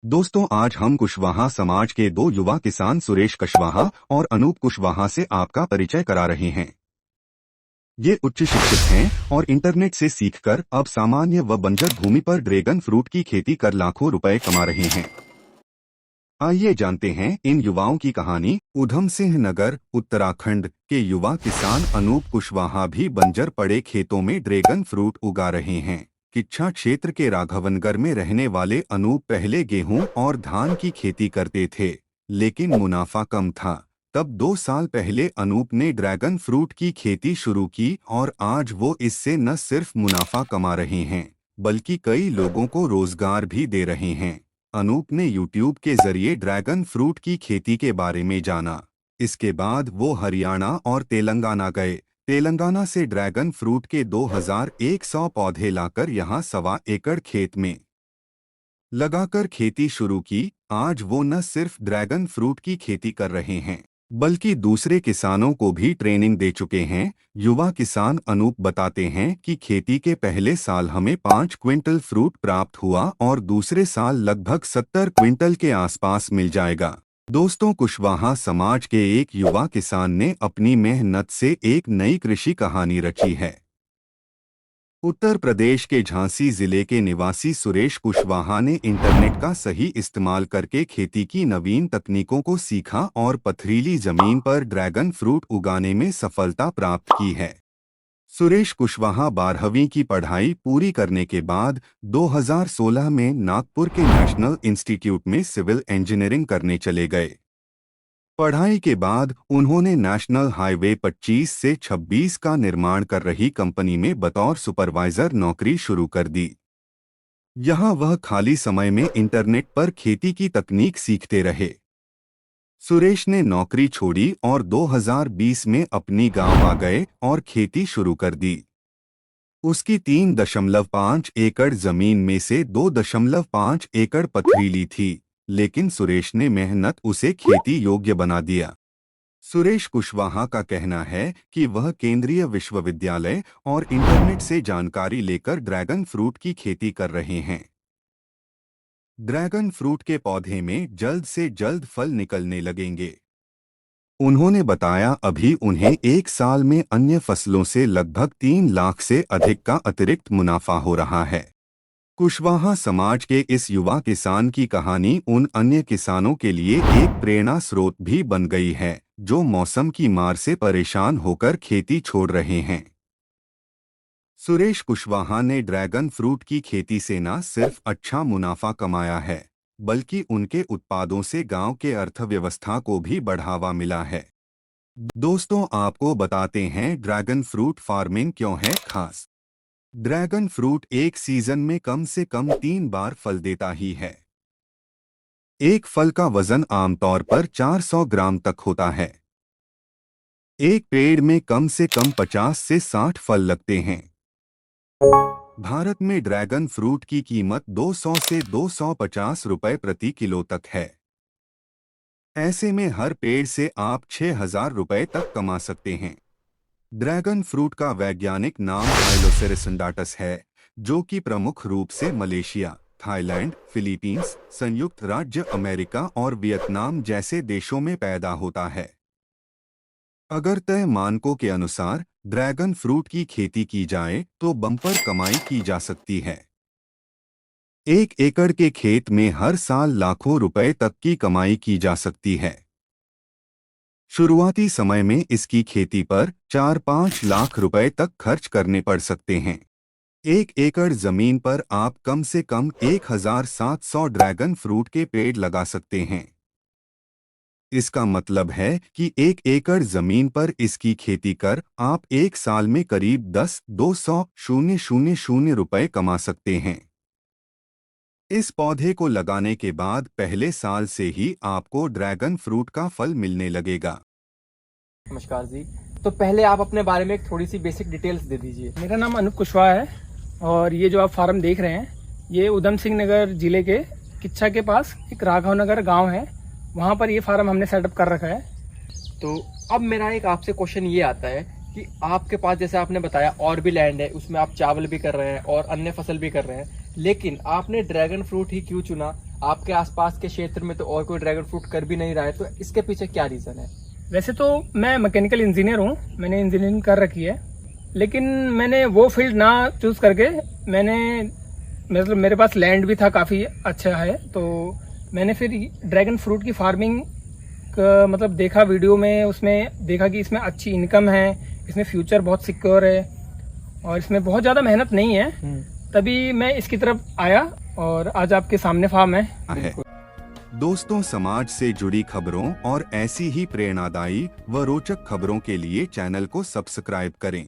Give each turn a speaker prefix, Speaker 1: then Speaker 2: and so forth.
Speaker 1: दोस्तों, आज हम कुशवाहा समाज के दो युवा किसान सुरेश कुशवाहा और अनूप कुशवाहा से आपका परिचय करा रहे हैं। ये उच्च शिक्षित हैं और इंटरनेट से सीखकर अब सामान्य व बंजर भूमि पर ड्रैगन फ्रूट की खेती कर लाखों रुपए कमा रहे हैं। आइए जानते हैं इन युवाओं की कहानी। ऊधम सिंह नगर उत्तराखंड के युवा किसान अनूप कुशवाहा भी बंजर पड़े खेतों में ड्रैगन फ्रूट उगा रहे हैं। किच्छा क्षेत्र के राघवनगर में रहने वाले अनूप पहले गेहूं और धान की खेती करते थे, लेकिन मुनाफा कम था। तब 2 साल पहले अनूप ने ड्रैगन फ्रूट की खेती शुरू की और आज वो इससे न सिर्फ मुनाफा कमा रहे हैं, बल्कि कई लोगों को रोजगार भी दे रहे हैं। अनूप ने YouTube के जरिए ड्रैगन फ्रूट की खेती के बारे में जाना। इसके बाद वो हरियाणा और तेलंगाना गए। तेलंगाना से ड्रैगन फ्रूट के 2100 पौधे लाकर यहाँ 1.25 एकड़ खेत में लगाकर खेती शुरू की। आज वो न सिर्फ ड्रैगन फ्रूट की खेती कर रहे हैं, बल्कि दूसरे किसानों को भी ट्रेनिंग दे चुके हैं। युवा किसान अनूप बताते हैं कि खेती के पहले साल हमें 5 क्विंटल फ्रूट प्राप्त हुआ और दूसरे साल लगभग 70 क्विंटल के आसपास मिल जाएगा। दोस्तों, कुशवाहा समाज के एक युवा किसान ने अपनी मेहनत से एक नई कृषि कहानी रची है। उत्तर प्रदेश के झांसी जिले के निवासी सुरेश कुशवाहा ने इंटरनेट का सही इस्तेमाल करके खेती की नवीन तकनीकों को सीखा और पथरीली जमीन पर ड्रैगन फ्रूट उगाने में सफलता प्राप्त की है। सुरेश कुशवाहा 12वीं की पढ़ाई पूरी करने के बाद 2016 में नागपुर के नेशनल इंस्टीट्यूट में सिविल इंजीनियरिंग करने चले गए। पढ़ाई के बाद उन्होंने नेशनल हाईवे 25 से 26 का निर्माण कर रही कंपनी में बतौर सुपरवाइजर नौकरी शुरू कर दी। यहाँ वह खाली समय में इंटरनेट पर खेती की तकनीक सीखते रहे। सुरेश ने नौकरी छोड़ी और 2020 में अपनी गांव आ गए और खेती शुरू कर दी। उसकी 3.5 एकड़ जमीन में से 2.5 एकड़ पथरीली थी, लेकिन सुरेश ने मेहनत उसे खेती योग्य बना दिया। सुरेश कुशवाहा का कहना है कि वह केंद्रीय विश्वविद्यालय और इंटरनेट से जानकारी लेकर ड्रैगन फ्रूट की खेती कर रहे हैं। ड्रैगन फ्रूट के पौधे में जल्द से जल्द फल निकलने लगेंगे। उन्होंने बताया, अभी उन्हें एक साल में अन्य फसलों से लगभग 3 लाख से अधिक का अतिरिक्त मुनाफा हो रहा है। कुशवाहा समाज के इस युवा किसान की कहानी उन अन्य किसानों के लिए एक प्रेरणा स्रोत भी बन गई है, जो मौसम की मार से परेशान होकर खेती छोड़ रहे हैं। सुरेश कुशवाहा ने ड्रैगन फ्रूट की खेती से न सिर्फ अच्छा मुनाफा कमाया है, बल्कि उनके उत्पादों से गांव के अर्थव्यवस्था को भी बढ़ावा मिला है। दोस्तों, आपको बताते हैं ड्रैगन फ्रूट फार्मिंग क्यों है खास। ड्रैगन फ्रूट एक सीजन में कम से कम 3 बार फल देता ही है। एक फल का वजन आमतौर पर 400 ग्राम तक होता है। एक पेड़ में कम से कम 50 से 60 फल लगते हैं। भारत में ड्रैगन फ्रूट की कीमत 200 से 250 रुपए प्रति किलो तक है। ऐसे में हर पेड़ से आप 6,000 रुपए तक कमा सकते हैं। ड्रैगन फ्रूट का वैज्ञानिक नाम हाइलोसेरिस इंडाटस है, जो कि प्रमुख रूप से मलेशिया, थाईलैंड, फिलीपींस, संयुक्त राज्य अमेरिका और वियतनाम जैसे देशों में पैदा होता है। अगर तय मानकों के अनुसार ड्रैगन फ्रूट की खेती की जाए तो बम्पर कमाई की जा सकती है। 1 एकड़ के खेत में हर साल लाखों रुपए तक की कमाई की जा सकती है। शुरुआती समय में इसकी खेती पर 4-5 लाख रुपए तक खर्च करने पड़ सकते हैं। 1 एकड़ जमीन पर आप कम से कम 1700 ड्रैगन फ्रूट के पेड़ लगा सकते हैं। इसका मतलब है कि 1 एकड़ जमीन पर इसकी खेती कर आप एक साल में करीब 10,200,000 रुपए कमा सकते हैं। इस पौधे को लगाने के बाद पहले साल से ही आपको ड्रैगन फ्रूट का फल मिलने लगेगा।
Speaker 2: नमस्कार जी। तो पहले आप अपने बारे में एक थोड़ी सी बेसिक डिटेल्स दे दीजिए।
Speaker 3: मेरा नाम अनूप कुशवाहा है और ये जो आप फार्म देख रहे हैं, ये ऊधम सिंह नगर जिले के किच्छा के पास एक राघवनगर गांव है, वहाँ पर ये फार्म हमने सेटअप कर रखा है।
Speaker 2: तो अब मेरा एक आपसे क्वेश्चन ये आता है कि आपके पास, जैसे आपने बताया, और भी लैंड है, उसमें आप चावल भी कर रहे हैं और अन्य फसल भी कर रहे हैं, लेकिन आपने ड्रैगन फ्रूट ही क्यों चुना आपके आसपास के क्षेत्र में तो और कोई ड्रैगन फ्रूट कर भी नहीं रहा है, तो इसके पीछे क्या रीजन है?
Speaker 3: वैसे तो मैं मैकेनिकल इंजीनियर हूँ, मैंने इंजीनियरिंग कर रखी है, लेकिन मैंने वो फील्ड ना चूज करके मतलब मेरे पास लैंड भी था, काफ़ी अच्छा है, तो मैंने फिर ड्रैगन फ्रूट की फार्मिंग का मतलब देखा वीडियो में, उसमें देखा कि इसमें अच्छी इनकम है, इसमें फ्यूचर बहुत सिक्योर है और इसमें बहुत ज़्यादा मेहनत नहीं है। तभी मैं इसकी तरफ आया और आज आपके सामने फार्म है।
Speaker 1: दोस्तों, समाज से जुड़ी खबरों और ऐसी ही प्रेरणादायी व रोचक खबरों के लिए चैनल को सब्सक्राइब करें।